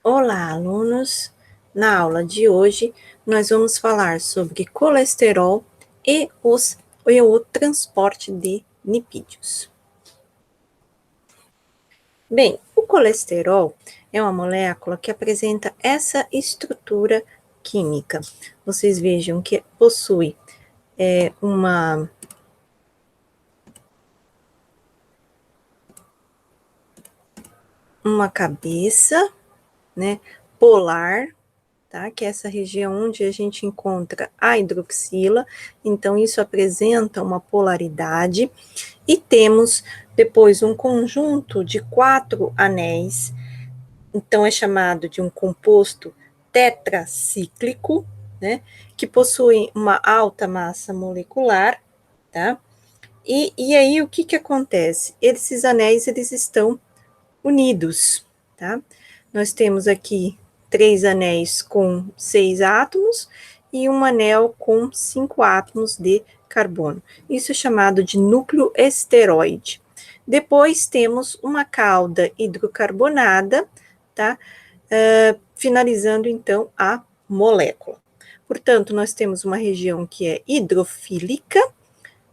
Olá, alunos! Na aula de hoje, nós vamos falar sobre colesterol e o transporte de lipídios. Bem, o colesterol é uma molécula que apresenta essa estrutura química. Vocês vejam que possui uma cabeça, né, polar, tá? Que é essa região onde a gente encontra a hidroxila, então isso apresenta uma polaridade, e temos depois um conjunto de 4 anéis, então é chamado de um composto tetracíclico, né? Que possui uma alta massa molecular, tá? E aí o que acontece? Esses anéis, eles estão unidos, tá? Nós temos aqui 3 anéis com 6 átomos e um anel com 5 átomos de carbono. Isso é chamado de núcleo esteroide. Depois temos uma cauda hidrocarbonada, tá? Finalizando, então, a molécula. Portanto, nós temos uma região que é hidrofílica,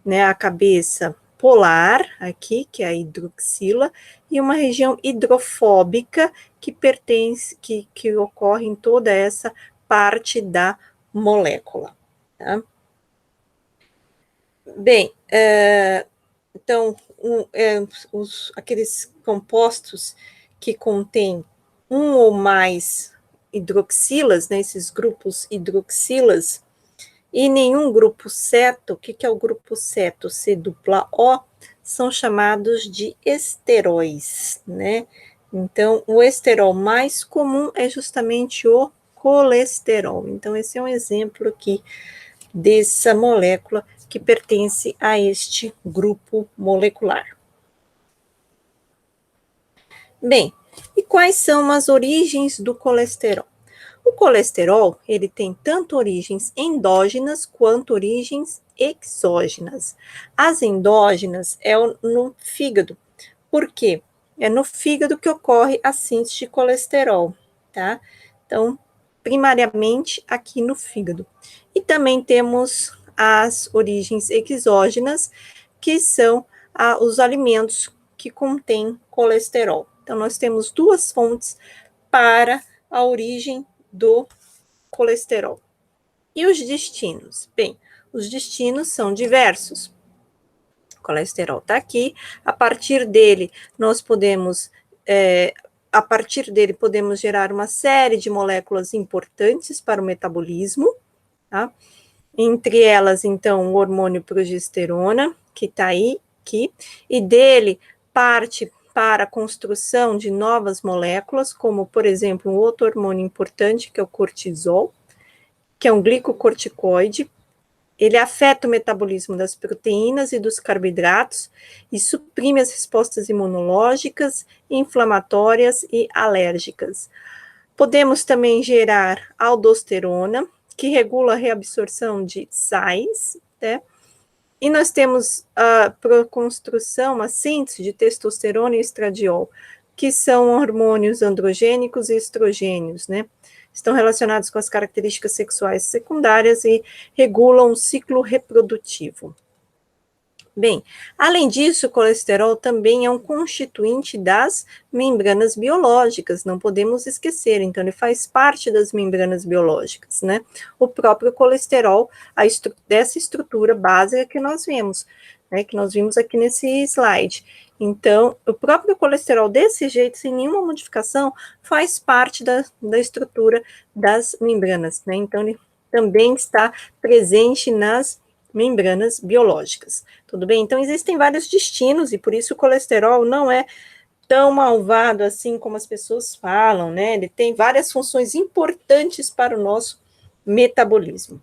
né, a cabeça polar aqui, que é a hidroxila, e uma região hidrofóbica que pertence, que ocorre em toda essa parte da molécula. Tá? Bem, então, aqueles compostos que contêm um ou mais hidroxilas, né, esses grupos hidroxilas, e nenhum grupo ceto, o que é o grupo ceto? C dupla O, são chamados de esteróis, né? Então, o esterol mais comum é justamente o colesterol. Então, esse é um exemplo aqui dessa molécula que pertence a este grupo molecular. Bem, e quais são as origens do colesterol? O colesterol, ele tem tanto origens endógenas quanto origens exógenas. As endógenas é no fígado. Por quê? É no fígado que ocorre a síntese de colesterol, tá? Então, primariamente aqui no fígado. E também temos as origens exógenas, que são os alimentos que contêm colesterol. Então, nós temos duas fontes para a origem do colesterol. E os destinos? Bem, os destinos são diversos. O colesterol está aqui, a partir dele podemos gerar uma série de moléculas importantes para o metabolismo, tá? Entre elas, então, o hormônio progesterona, que está aí, aqui, e dele parte para a construção de novas moléculas, como, por exemplo, um outro hormônio importante, que é o cortisol, que é um glicocorticoide. Ele afeta o metabolismo das proteínas e dos carboidratos e suprime as respostas imunológicas, inflamatórias e alérgicas. Podemos também gerar aldosterona, que regula a reabsorção de sais, né? E nós temos a construção, a síntese de testosterona e estradiol, que são hormônios androgênicos e estrogênios, né? Estão relacionados com as características sexuais secundárias e regulam o ciclo reprodutivo. Bem, além disso, o colesterol também é um constituinte das membranas biológicas, não podemos esquecer, então ele faz parte das membranas biológicas, né? O próprio colesterol, dessa estrutura básica que nós vemos, né? Que nós vimos aqui nesse slide. Então, o próprio colesterol, desse jeito, sem nenhuma modificação, faz parte da estrutura das membranas, né? Então, ele também está presente nas membranas biológicas. Tudo bem? Então, existem vários destinos, e por isso o colesterol não é tão malvado assim como as pessoas falam, né? Ele tem várias funções importantes para o nosso metabolismo.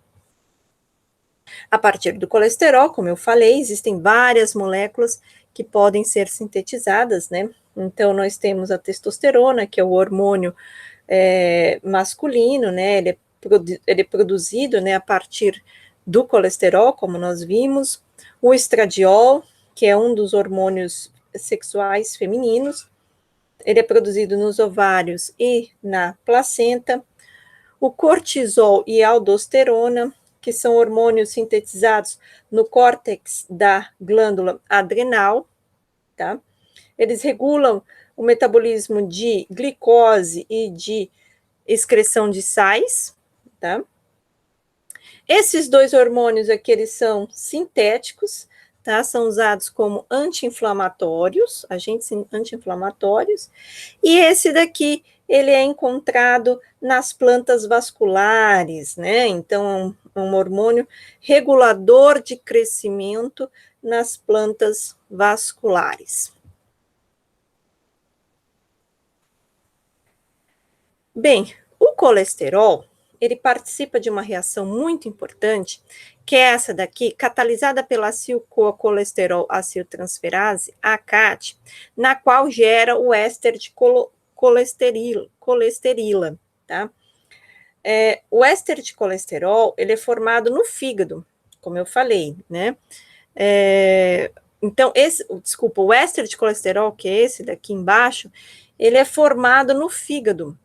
A partir do colesterol, como eu falei, existem várias moléculas que podem ser sintetizadas, né? Então, nós temos a testosterona, que é o hormônio masculino, né? Ele é produzido, né, a partir do colesterol, como nós vimos. O estradiol, que é um dos hormônios sexuais femininos. ele é produzido nos ovários e na placenta. O cortisol e a aldosterona, que são hormônios sintetizados no córtex da glândula adrenal, tá? Eles regulam o metabolismo de glicose e de excreção de sais, tá? Esses dois hormônios aqui, eles são sintéticos, tá? São usados como anti-inflamatórios, agentes anti-inflamatórios, e esse daqui, ele é encontrado nas plantas vasculares, né? Então, é um hormônio regulador de crescimento nas plantas vasculares. Bem, o colesterol, ele participa de uma reação muito importante, que é essa daqui, catalisada pela acil-colesterol aciltransferase, ACAT, na qual gera o éster de colesterila, tá? O éster de colesterol, ele é formado no fígado, como eu falei, né? Então, o éster de colesterol, que é esse daqui embaixo, ele é formado no fígado,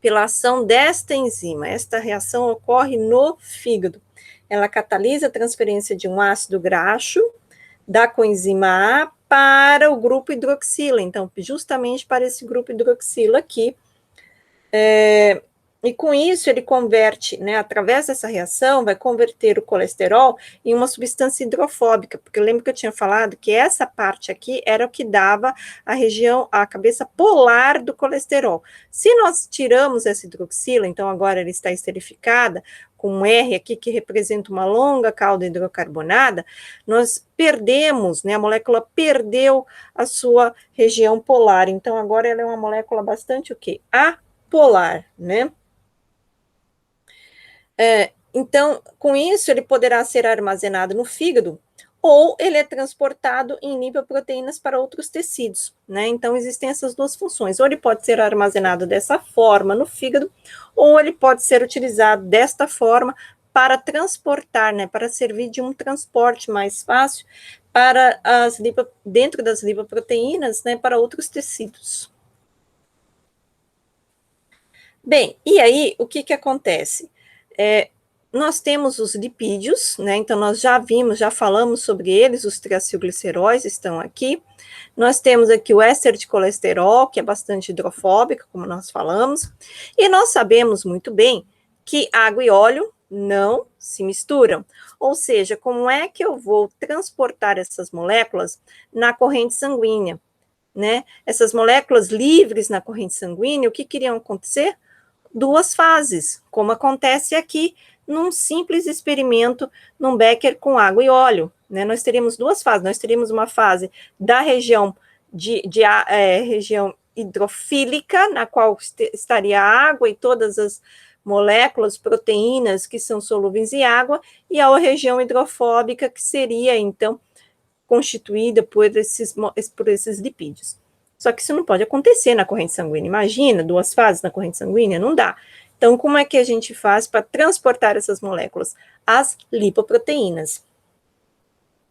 pela ação desta enzima. Esta reação ocorre no fígado. Ela catalisa a transferência de um ácido graxo da coenzima A para o grupo hidroxila. Então, justamente para esse grupo hidroxila aqui. E com isso, ele converte, né, através dessa reação, vai converter o colesterol em uma substância hidrofóbica, porque eu lembro que eu tinha falado que essa parte aqui era o que dava a cabeça polar do colesterol. Se nós tiramos essa hidroxila, então agora ela está esterificada, com um R aqui que representa uma longa cauda hidrocarbonada, nós perdemos, né, a molécula perdeu a sua região polar, então agora ela é uma molécula bastante o quê? Apolar, né? Então, com isso, ele poderá ser armazenado no fígado ou ele é transportado em lipoproteínas para outros tecidos, né? Então, existem essas duas funções. Ou ele pode ser armazenado dessa forma no fígado, ou ele pode ser utilizado desta forma para transportar, né? Para servir de um transporte mais fácil para dentro das lipoproteínas, né? Para outros tecidos. Bem, e aí, o que acontece? Nós temos os lipídios, né? Então, nós já falamos sobre eles, os triacilgliceróis estão aqui. Nós temos aqui o éster de colesterol, que é bastante hidrofóbico, como nós falamos. E nós sabemos muito bem que água e óleo não se misturam. Ou seja, como é que eu vou transportar essas moléculas na corrente sanguínea, né? Essas moléculas livres na corrente sanguínea, o que iriam acontecer? Duas fases, como acontece aqui num simples experimento num becker com água e óleo, né? Nós teríamos duas fases, nós teríamos uma fase da região região hidrofílica, na qual estaria a água e todas as moléculas, proteínas que são solúveis em água, e a região hidrofóbica, que seria, então, constituída por esses lipídios. Só que isso não pode acontecer na corrente sanguínea. Imagina, duas fases na corrente sanguínea, não dá. Então, como é que a gente faz para transportar essas moléculas? As lipoproteínas.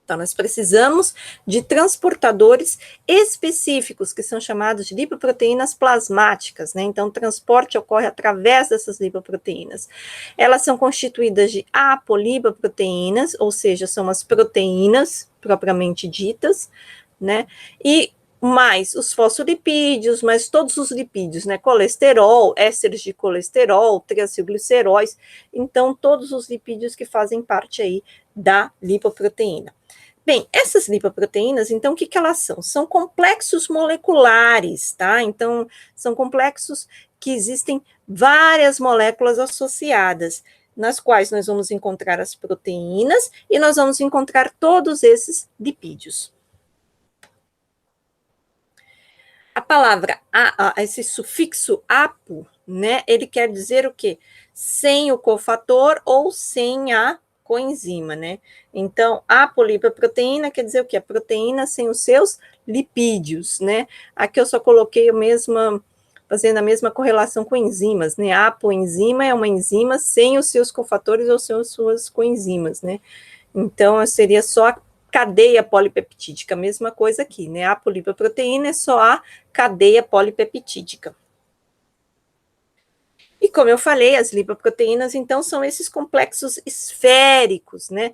Então, nós precisamos de transportadores específicos, que são chamados de lipoproteínas plasmáticas, né? Então, o transporte ocorre através dessas lipoproteínas. Elas são constituídas de apolipoproteínas, ou seja, são as proteínas propriamente ditas, né? E mais os fosfolipídios, mais todos os lipídios, né? Colesterol, ésteres de colesterol, triacilgliceróis, então todos os lipídios que fazem parte aí da lipoproteína. Bem, essas lipoproteínas, então, o que elas são? São complexos moleculares, tá? Então, são complexos que existem várias moléculas associadas, nas quais nós vamos encontrar as proteínas e nós vamos encontrar todos esses lipídios. A palavra, esse sufixo apo, né, ele quer dizer o quê? Sem o cofator ou sem a coenzima, né? Então, a apolipoproteína quer dizer o quê? A proteína sem os seus lipídios, né? Aqui eu só coloquei fazendo a mesma correlação com enzimas, né? A apoenzima é uma enzima sem os seus cofatores ou sem as suas coenzimas, né? Então, seria só cadeia polipeptídica, mesma coisa aqui, né? A apolipoproteína é só a cadeia polipeptídica. E como eu falei, as lipoproteínas, então, são esses complexos esféricos, né?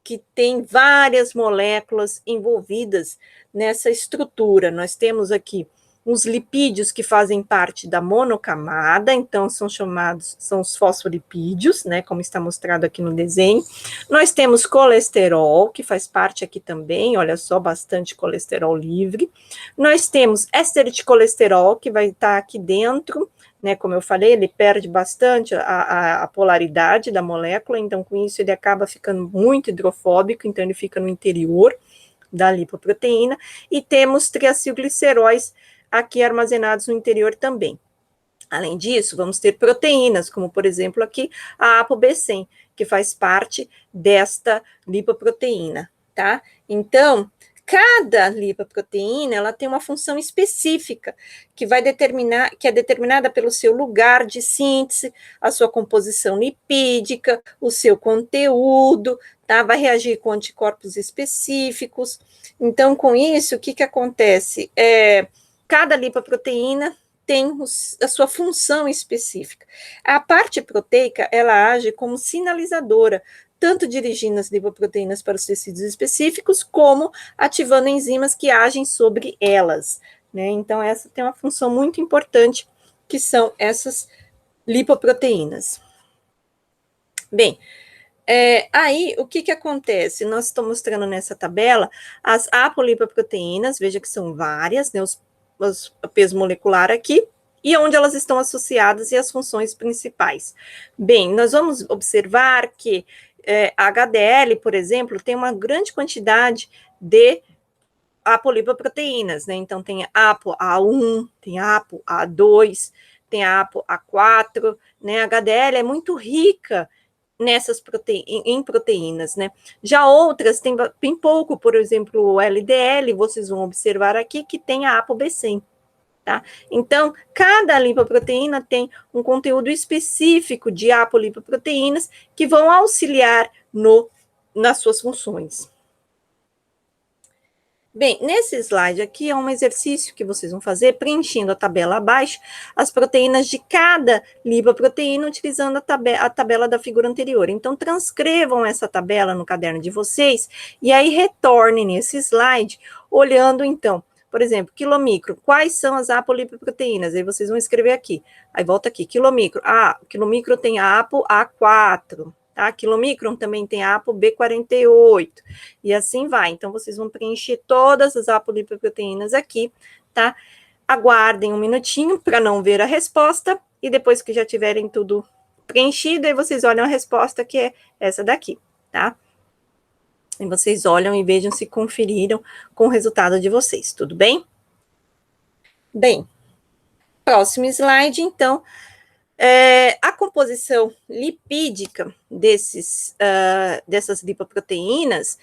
Que tem várias moléculas envolvidas nessa estrutura. Nós temos aqui os lipídios que fazem parte da monocamada, então são os fosfolipídios, né, como está mostrado aqui no desenho. Nós temos colesterol, que faz parte aqui também, olha só, bastante colesterol livre. Nós temos éster de colesterol, que vai estar aqui dentro, né, como eu falei, ele perde bastante a polaridade da molécula, então com isso ele acaba ficando muito hidrofóbico, então ele fica no interior da lipoproteína, e temos triacilgliceróis aqui armazenados no interior também. Além disso, vamos ter proteínas, como por exemplo aqui a ApoB100, que faz parte desta lipoproteína, tá? Então, cada lipoproteína, ela tem uma função específica, que vai determinar, que é determinada pelo seu lugar de síntese, a sua composição lipídica, o seu conteúdo, tá? Vai reagir com anticorpos específicos. Então, com isso, o que que acontece? Cada lipoproteína tem a sua função específica. A parte proteica, ela age como sinalizadora, tanto dirigindo as lipoproteínas para os tecidos específicos, como ativando enzimas que agem sobre elas, né? Então, essa tem uma função muito importante, que são essas lipoproteínas. Bem, aí, o que que acontece? Nós estamos mostrando nessa tabela as apolipoproteínas, veja que são várias, né, os peso molecular aqui, e onde elas estão associadas e as funções principais. Bem, nós vamos observar que a HDL, por exemplo, tem uma grande quantidade de apolipoproteínas, né? Então, tem a ApoA1, tem a ApoA2, tem a ApoA4, né? A HDL é muito rica nessas em proteínas, né? Já outras tem bem pouco, por exemplo, o LDL, vocês vão observar aqui que tem a ApoB100, tá? Então, cada lipoproteína tem um conteúdo específico de apolipoproteínas que vão auxiliar nas suas funções. Bem, nesse slide aqui é um exercício que vocês vão fazer preenchendo a tabela abaixo, as proteínas de cada lipoproteína, utilizando a tabela da figura anterior. Então, transcrevam essa tabela no caderno de vocês e aí retornem nesse slide, olhando, então, por exemplo, quilomicro, quais são as apolipoproteínas? Aí vocês vão escrever aqui. Aí volta aqui, quilomicro. Quilomicro tem a ApoA4. Tá? Quilomicron também tem a ApoB48, e assim vai. Então, vocês vão preencher todas as apolipoproteínas aqui, tá? Aguardem um minutinho para não ver a resposta, e depois que já tiverem tudo preenchido, aí vocês olham a resposta, que é essa daqui, tá? E vocês olham e vejam se conferiram com o resultado de vocês, tudo bem? Bem, próximo slide, então. A composição lipídica dessas lipoproteínas,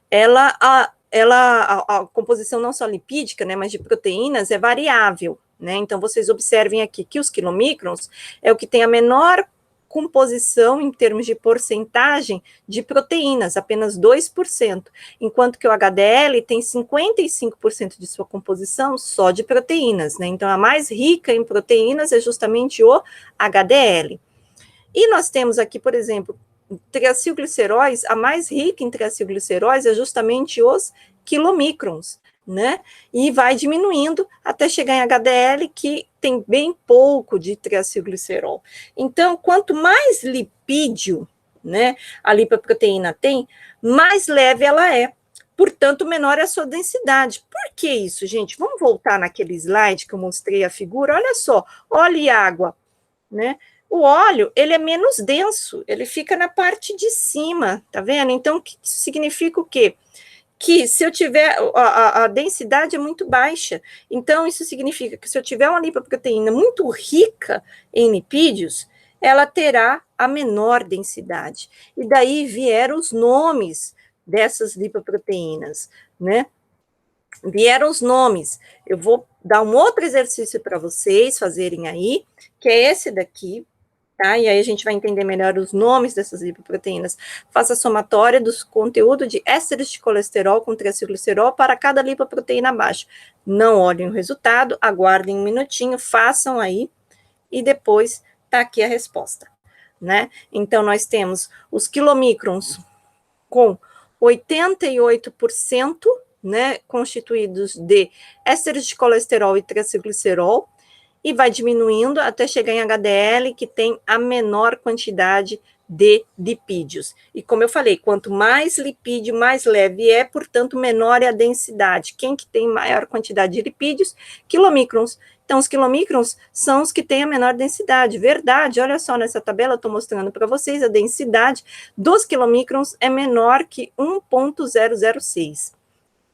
a composição não só lipídica, né, mas de proteínas, é variável, né? Então, vocês observem aqui que os quilomicrons é o que tem a menor composição em termos de porcentagem de proteínas, apenas 2%, enquanto que o HDL tem 55% de sua composição só de proteínas, né? Então, a mais rica em proteínas é justamente o HDL. E nós temos aqui, por exemplo, triacilgliceróis, a mais rica em triacilgliceróis é justamente os quilomicrons, né? E vai diminuindo até chegar em HDL, que tem bem pouco de triacilglicerol. Então, quanto mais lipídio, né, a lipoproteína tem, mais leve ela é. Portanto, menor é a sua densidade. Por que isso, gente? Vamos voltar naquele slide que eu mostrei a figura. Olha só, óleo e água, né? O óleo, ele é menos denso, ele fica na parte de cima, tá vendo? Então, isso significa o quê? Que se eu tiver, a densidade é muito baixa, então isso significa que se eu tiver uma lipoproteína muito rica em lipídios, ela terá a menor densidade. E daí vieram os nomes dessas lipoproteínas, né? Vieram os nomes. Eu vou dar um outro exercício para vocês fazerem aí, que é esse daqui, tá? E aí a gente vai entender melhor os nomes dessas lipoproteínas. Faça a somatória dos conteúdos de ésteres de colesterol com triacilglicerol para cada lipoproteína abaixo. Não olhem o resultado, aguardem um minutinho, façam aí, e depois tá aqui a resposta, né? Então, nós temos os quilomicrons com 88%, né, constituídos de ésteres de colesterol e triacilglicerol, e vai diminuindo até chegar em HDL, que tem a menor quantidade de lipídios. E como eu falei, quanto mais lipídio, mais leve é, portanto, menor é a densidade. Quem que tem maior quantidade de lipídios? Quilomicrons. Então, os quilomicrons são os que têm a menor densidade. Verdade, olha só, nessa tabela eu estou mostrando para vocês, a densidade dos quilomicrons é menor que 1,006.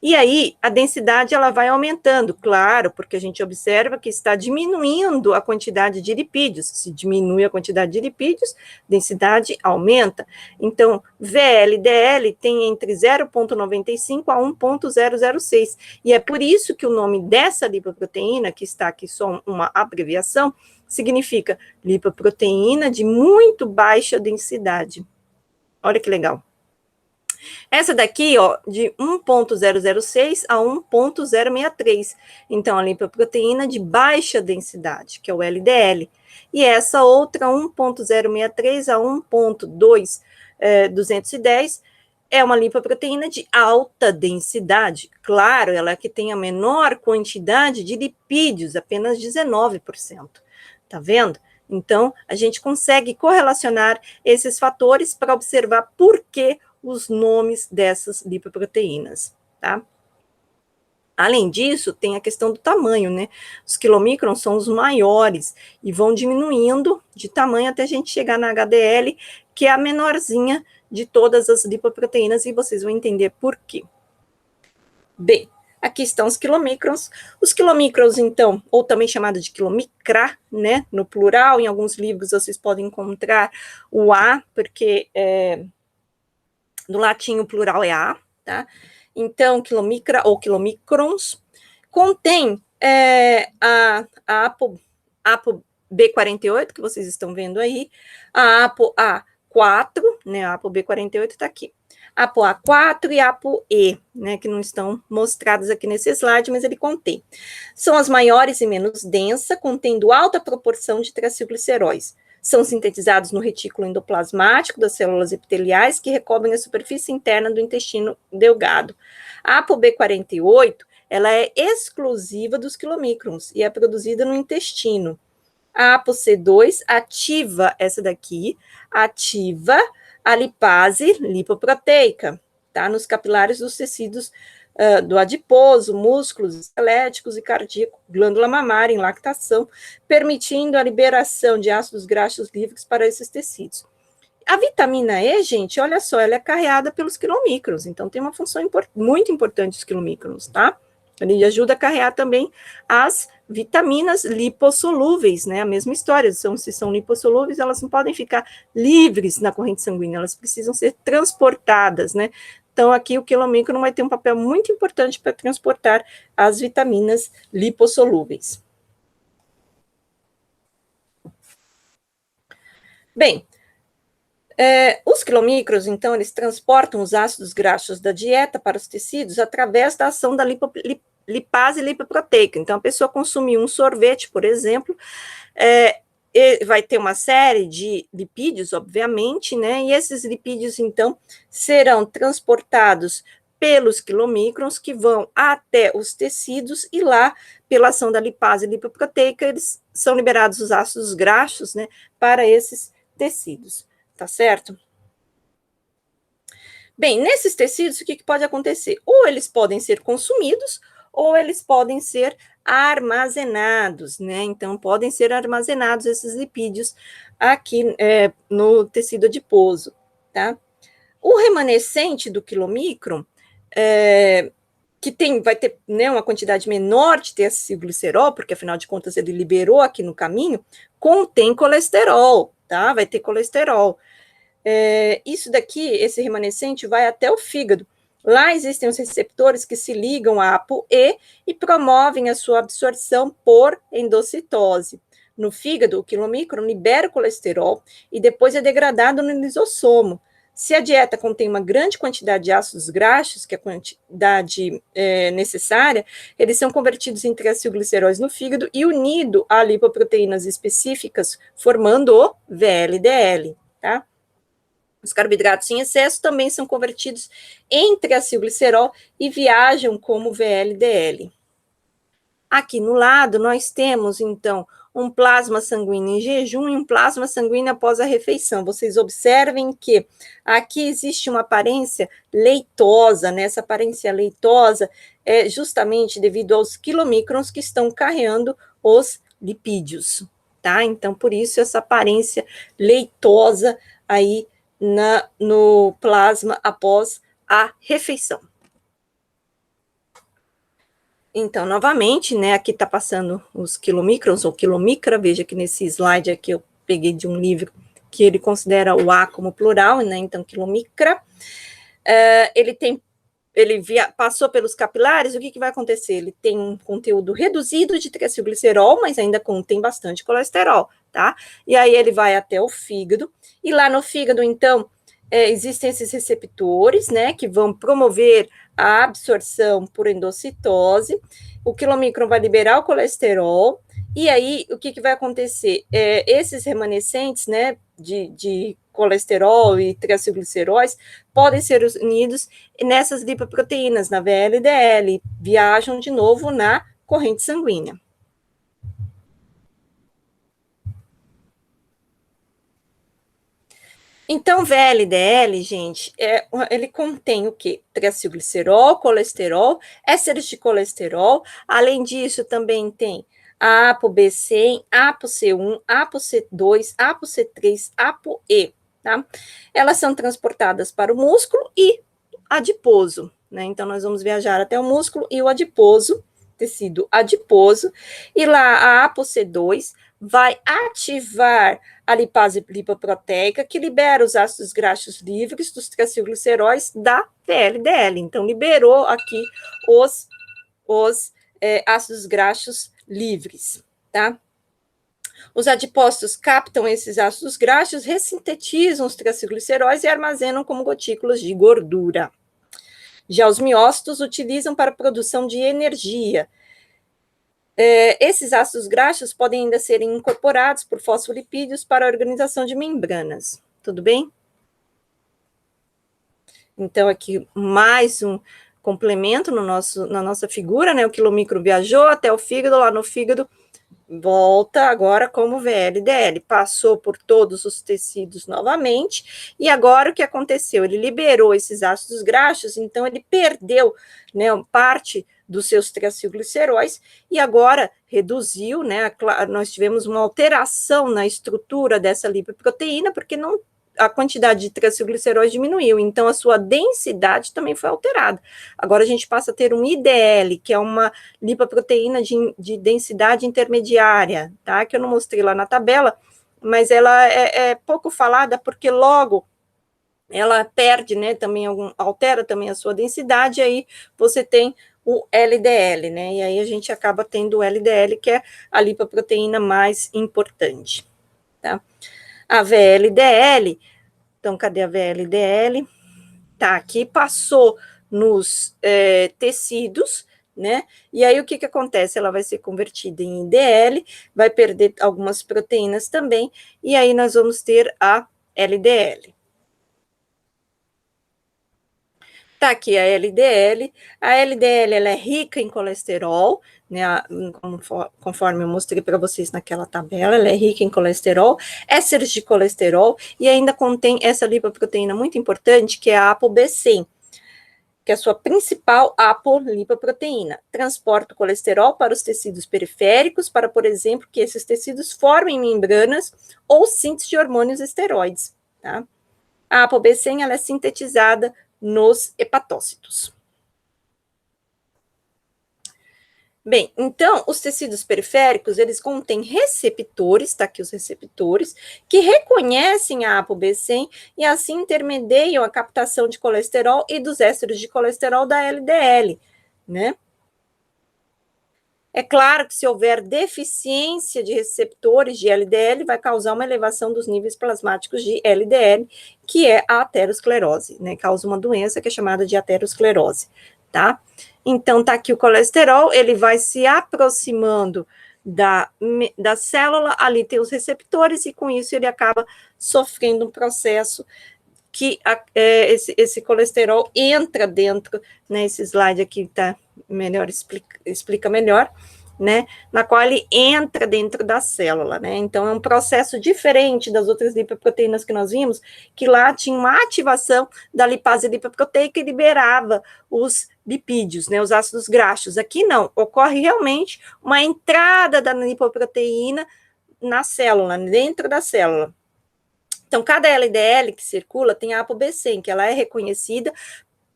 E aí, a densidade ela vai aumentando, claro, porque a gente observa que está diminuindo a quantidade de lipídios. Se diminui a quantidade de lipídios, densidade aumenta. Então, VLDL tem entre 0,95 a 1,006. E é por isso que o nome dessa lipoproteína, que está aqui só uma abreviação, significa lipoproteína de muito baixa densidade. Olha que legal. Essa daqui, ó, de 1,006 a 1,063. Então, a lipoproteína de baixa densidade, que é o LDL. E essa outra, 1,063 a 1,210, é uma lipoproteína de alta densidade. Claro, ela é que tem a menor quantidade de lipídios, apenas 19%. Tá vendo? Então, a gente consegue correlacionar esses fatores para observar por que os nomes dessas lipoproteínas, tá? Além disso, tem a questão do tamanho, né? Os quilomicrons são os maiores e vão diminuindo de tamanho até a gente chegar na HDL, que é a menorzinha de todas as lipoproteínas, e vocês vão entender por quê. Bem, aqui estão os quilomicrons. Os quilomicrons, então, ou também chamado de quilomicra, né? No plural, em alguns livros vocês podem encontrar o A, porque no latim, o plural é A, tá? Então, quilomicra ou quilomicrons contém a ApoB48, que vocês estão vendo aí, a ApoA4, né? A ApoB48 está aqui. ApoA4 e ApoE, né? Que não estão mostradas aqui nesse slide, mas ele contém. São as maiores e menos densas, contendo alta proporção de triacilgliceróis. São sintetizados no retículo endoplasmático das células epiteliais que recobrem a superfície interna do intestino delgado. A ApoB48, ela é exclusiva dos quilomicrons e é produzida no intestino. A ApoC2 ativa essa daqui, ativa a lipase lipoproteica, tá? Nos capilares dos tecidos do adiposo, músculos esqueléticos e cardíaco, glândula mamária em lactação, permitindo a liberação de ácidos graxos livres para esses tecidos. A vitamina E, gente, olha só, ela é carreada pelos quilomicrons, então tem uma função muito importante dos quilomicrons, tá? Ele ajuda a carrear também as vitaminas lipossolúveis, né? A mesma história, se são lipossolúveis, elas não podem ficar livres na corrente sanguínea, elas precisam ser transportadas, né? Então, aqui o quilomicron vai ter um papel muito importante para transportar as vitaminas lipossolúveis. Bem, os quilomicrons, então, eles transportam os ácidos graxos da dieta para os tecidos através da ação da lipase lipoproteica. Então, a pessoa consumir um sorvete, por exemplo, vai ter uma série de lipídios, obviamente, né? E esses lipídios, então, serão transportados pelos quilomicrons que vão até os tecidos e lá, pela ação da lipase lipoproteica, eles são liberados os ácidos graxos, né, para esses tecidos, tá certo? Bem, nesses tecidos, o que pode acontecer? Ou eles podem ser consumidos, ou eles podem ser armazenados, né? Então, podem ser armazenados esses lipídios aqui no tecido adiposo, tá? O remanescente do quilomicron, que vai ter, né, uma quantidade menor de triacilglicerol, porque afinal de contas ele liberou aqui no caminho, contém colesterol, tá? Vai ter colesterol. Isso daqui, esse remanescente, vai até o fígado. Lá existem os receptores que se ligam à ApoE e promovem a sua absorção por endocitose. no fígado, o quilomicron libera o colesterol e depois é degradado no lisossomo. Se a dieta contém uma grande quantidade de ácidos graxos, que é a quantidade necessária, eles são convertidos em triacilgliceróis no fígado e unido a lipoproteínas específicas, formando o VLDL, tá? Os carboidratos em excesso também são convertidos em triacilglicerol e viajam como VLDL. Aqui no lado, nós temos, então, um plasma sanguíneo em jejum e um plasma sanguíneo após a refeição. Vocês observem que aqui existe uma aparência leitosa, né? Essa aparência leitosa é justamente devido aos quilomicrons que estão carregando os lipídios, tá? Então, por isso, essa aparência leitosa aí no plasma após a refeição. Então, novamente, né, aqui está passando os quilomicrons ou quilomicra, veja que nesse slide aqui eu peguei de um livro que ele considera o A como plural, né, então quilomicra. Passou pelos capilares, o que vai acontecer? Ele tem um conteúdo reduzido de triacilglicerol, mas ainda contém bastante colesterol, tá? E aí ele vai até o fígado, e lá no fígado, então, existem esses receptores, né, que vão promover a absorção por endocitose, o quilomicron vai liberar o colesterol, e aí o que vai acontecer? Esses remanescentes, né, de colesterol e triacilgliceróis podem ser unidos nessas lipoproteínas, na VLDL, viajam de novo na corrente sanguínea. Então, VLDL, gente, ele contém o quê? Triacilglicerol, colesterol, ésteres de colesterol. Além disso, também tem a ApoB100, ApoC1, ApoC2, ApoC3, ApoE, tá? Elas são transportadas para o músculo e adiposo, né? Então, nós vamos viajar até o músculo e o adiposo, tecido adiposo, e lá a ApoC2 vai ativar a lipase lipoproteica, que libera os ácidos graxos livres dos triacilgliceróis da VLDL. Então, liberou aqui os ácidos graxos livres, tá? Os adipócitos captam esses ácidos graxos, ressintetizam os triacilgliceróis e armazenam como gotículas de gordura. Já os miócitos utilizam para a produção de energia. Esses ácidos graxos podem ainda serem incorporados por fosfolipídios para a organização de membranas. Tudo bem? Então, aqui mais um complemento na nossa figura, né? O quilomicro viajou até o fígado, lá no fígado volta agora como VLDL, passou por todos os tecidos novamente, e agora o que aconteceu? Ele liberou esses ácidos graxos, então ele perdeu, né, parte dos seus triacilgliceróis, e agora reduziu, né, nós tivemos uma alteração na estrutura dessa lipoproteína, porque não a quantidade de triacilgliceróis diminuiu, então a sua densidade também foi alterada. Agora a gente passa a ter um IDL, que é uma lipoproteína de densidade intermediária, tá? Que eu não mostrei lá na tabela, mas ela é pouco falada porque logo ela perde, né, também altera também a sua densidade, e aí você tem o LDL, né? E aí a gente acaba tendo o LDL, que é a lipoproteína mais importante, tá? A VLDL, então, cadê a VLDL? Tá, aqui passou nos tecidos, né? E aí o que acontece? Ela vai ser convertida em IDL, vai perder algumas proteínas também, e aí nós vamos ter a LDL. Tá aqui a LDL. A LDL ela é rica em colesterol, né? Conforme eu mostrei para vocês naquela tabela, ela é rica em colesterol, ésteres de colesterol, e ainda contém essa lipoproteína muito importante, que é a ApoB100, que é a sua principal apolipoproteína. Transporta o colesterol para os tecidos periféricos, para, por exemplo, que esses tecidos formem membranas ou síntese de hormônios esteroides, tá? A ApoB100 ela é sintetizada nos hepatócitos. Bem, então, os tecidos periféricos, eles contêm receptores, tá aqui os receptores, que reconhecem a ApoB100 e assim intermediam a captação de colesterol e dos ésteres de colesterol da LDL, né? É claro que se houver deficiência de receptores de LDL, vai causar uma elevação dos níveis plasmáticos de LDL, que é a aterosclerose, né? Causa uma doença que é chamada de aterosclerose, tá? Então, tá aqui o colesterol, ele vai se aproximando da célula, ali tem os receptores, e com isso ele acaba sofrendo um processo que esse colesterol entra dentro, né? Esse slide aqui tá melhor, explica melhor, né? Na qual ele entra dentro da célula, né? Então é um processo diferente das outras lipoproteínas que nós vimos, que lá tinha uma ativação da lipase lipoproteica e liberava os lipídios, né? Os ácidos graxos. Aqui não, ocorre realmente uma entrada da lipoproteína na célula, dentro da célula. Então, cada LDL que circula tem a ApoB100, que ela é reconhecida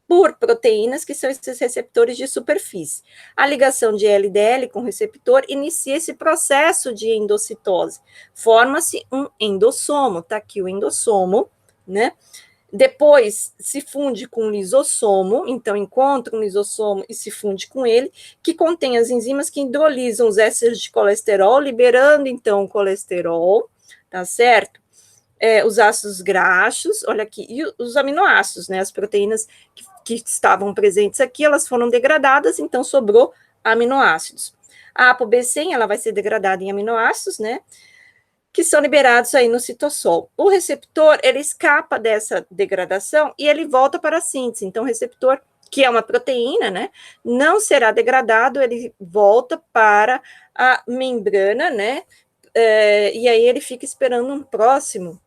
por proteínas que são esses receptores de superfície. A ligação de LDL com receptor inicia esse processo de endocitose. Forma-se um endossomo, tá aqui o endossomo, né? Depois se funde com o lisossomo, então encontra um lisossomo e se funde com ele, que contém as enzimas que hidrolisam os ésteres de colesterol, liberando então o colesterol, tá certo? Os ácidos graxos, olha aqui, e os aminoácidos, né? As proteínas que estavam presentes aqui, elas foram degradadas, então sobrou aminoácidos. A ApoB100, ela vai ser degradada em aminoácidos, né? Que são liberados aí no citossol. O receptor, ele escapa dessa degradação e ele volta para a síntese. Então, o receptor, que é uma proteína, né? Não será degradado, ele volta para a membrana, né? E aí ele fica esperando um próximo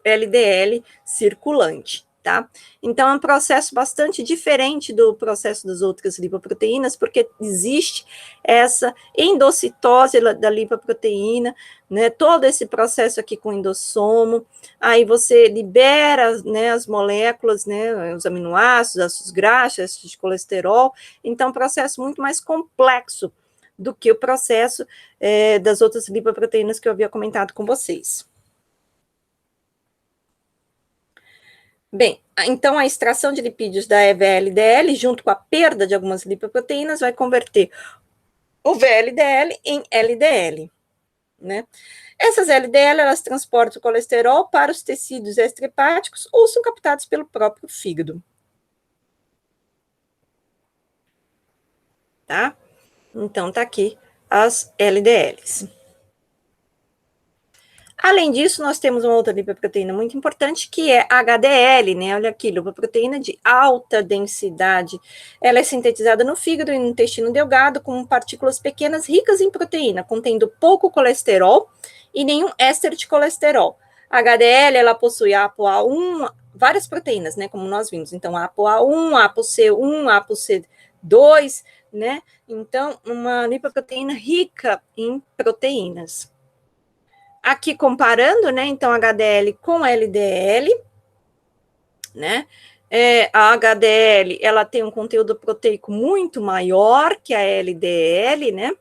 LDL circulante, tá? Então, é um processo bastante diferente do processo das outras lipoproteínas, porque existe essa endocitose da lipoproteína, né? Todo esse processo aqui com endossomo, aí você libera, né, as moléculas, né, os aminoácidos, ácidos graxos, ácidos de colesterol, então, é um processo muito mais complexo do que o processo das outras lipoproteínas que eu havia comentado com vocês. Bem, então a extração de lipídios da VLDL, junto com a perda de algumas lipoproteínas, vai converter o VLDL em LDL, né? Essas LDL, elas transportam o colesterol para os tecidos extrahepáticos ou são captados pelo próprio fígado. Tá? Então, tá aqui as LDLs. Além disso, nós temos uma outra lipoproteína muito importante, que é a HDL, né? Olha aqui, lipoproteína de alta densidade. Ela é sintetizada no fígado e no intestino delgado com partículas pequenas ricas em proteína, contendo pouco colesterol e nenhum éster de colesterol. A HDL, ela possui ApoA1, várias proteínas, né? Como nós vimos. Então, ApoA1, ApoC1, ApoC2, né? Então, uma lipoproteína rica em proteínas. Aqui comparando, né, então, HDL com LDL, né, a HDL, ela tem um conteúdo proteico muito maior que a LDL, né,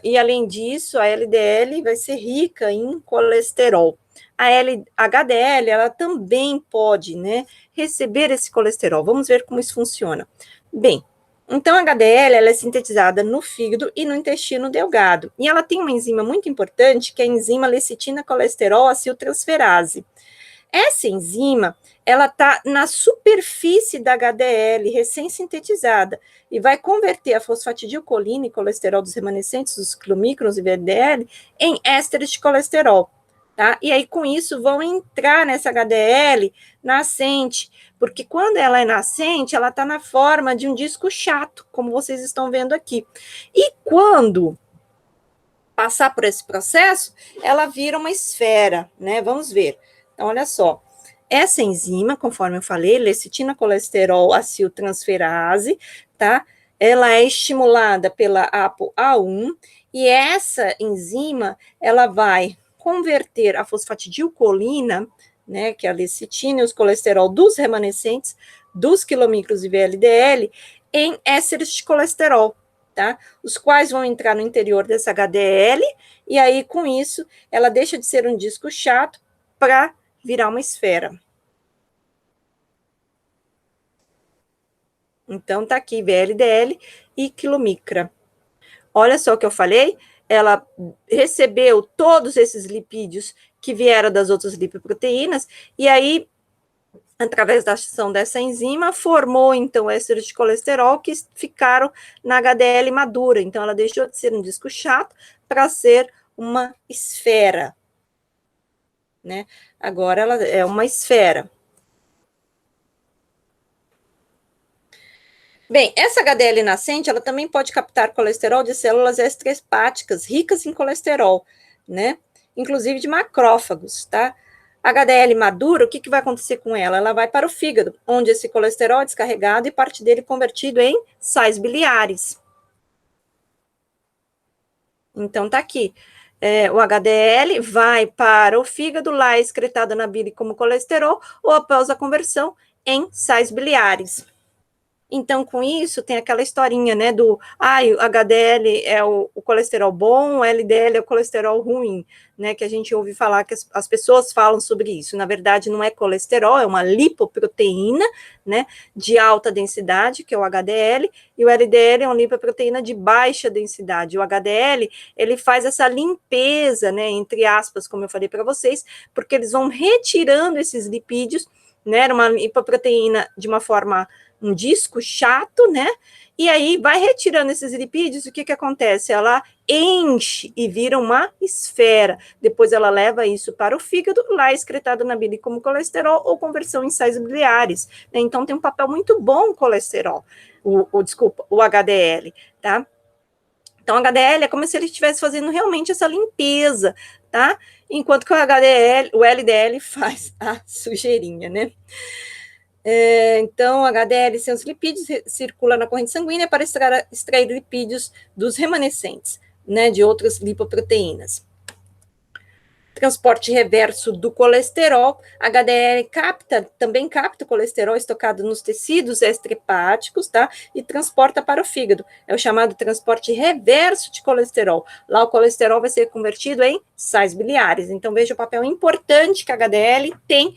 e além disso, a LDL vai ser rica em colesterol. A HDL, ela também pode, né, receber esse colesterol. Vamos ver como isso funciona. Bem, então, a HDL, ela é sintetizada no fígado e no intestino delgado. E ela tem uma enzima muito importante, que é a enzima lecitina-colesterol aciltransferase. Essa enzima, ela está na superfície da HDL recém-sintetizada e vai converter a fosfatidilcolina e colesterol dos remanescentes dos quilomicrons e VLDL em ésteres de colesterol. Tá? E aí, com isso, vão entrar nessa HDL nascente, porque quando ela é nascente, ela está na forma de um disco chato, como vocês estão vendo aqui. E quando passar por esse processo, ela vira uma esfera, né? Vamos ver. Então, olha só. Essa enzima, conforme eu falei, lecitina-colesterol aciltransferase, tá? Ela é estimulada pela ApoA1, e essa enzima, ela vai converter a fosfatidilcolina, né, que é a lecitina e os colesterol dos remanescentes dos quilomicros e VLDL, em ésteres de colesterol, tá? Os quais vão entrar no interior dessa HDL, e aí, com isso, ela deixa de ser um disco chato para virar uma esfera. Então, tá aqui VLDL e quilomicra. Olha só o que eu falei, ela recebeu todos esses lipídios que vieram das outras lipoproteínas, e aí, através da ação dessa enzima, formou, então, ésteres de colesterol que ficaram na HDL madura. Então, ela deixou de ser um disco chato para ser uma esfera, né? Agora, ela é uma esfera. Bem, essa HDL nascente, ela também pode captar colesterol de células extrahepáticas ricas em colesterol, né? Inclusive de macrófagos, tá? HDL madura, o que vai acontecer com ela? Ela vai para o fígado, onde esse colesterol é descarregado e parte dele convertido em sais biliares. Então, tá aqui. O HDL vai para o fígado, lá é excretado na bile como colesterol, ou após a conversão em sais biliares. Então, com isso, tem aquela historinha, né, o HDL é o colesterol bom, o LDL é o colesterol ruim, né, que a gente ouve falar, que as pessoas falam sobre isso. Na verdade, não é colesterol, é uma lipoproteína, né, de alta densidade, que é o HDL, e o LDL é uma lipoproteína de baixa densidade. O HDL, ele faz essa limpeza, né, entre aspas, como eu falei para vocês, porque eles vão retirando esses lipídios, né, era uma lipoproteína de uma forma um disco chato, né? E aí vai retirando esses lipídios, o que acontece? Ela enche e vira uma esfera. Depois ela leva isso para o fígado, lá é excretado na bile como colesterol ou conversão em sais biliares. Né? Então tem um papel muito bom o colesterol, o HDL, tá? Então, o HDL é como se ele estivesse fazendo realmente essa limpeza, tá? Enquanto que o LDL faz a sujeirinha, né? Então, HDL sem os lipídios circula na corrente sanguínea para extrair lipídios dos remanescentes, né, de outras lipoproteínas. Transporte reverso do colesterol, HDL também capta o colesterol estocado nos tecidos extrahepáticos, tá? E transporta para o fígado. É o chamado transporte reverso de colesterol. Lá o colesterol vai ser convertido em sais biliares. Então, veja o papel importante que a HDL tem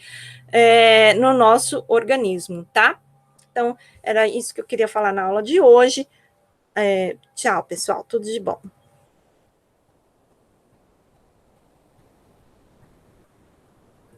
no nosso organismo, tá? Então, era isso que eu queria falar na aula de hoje. Tchau, pessoal, tudo de bom.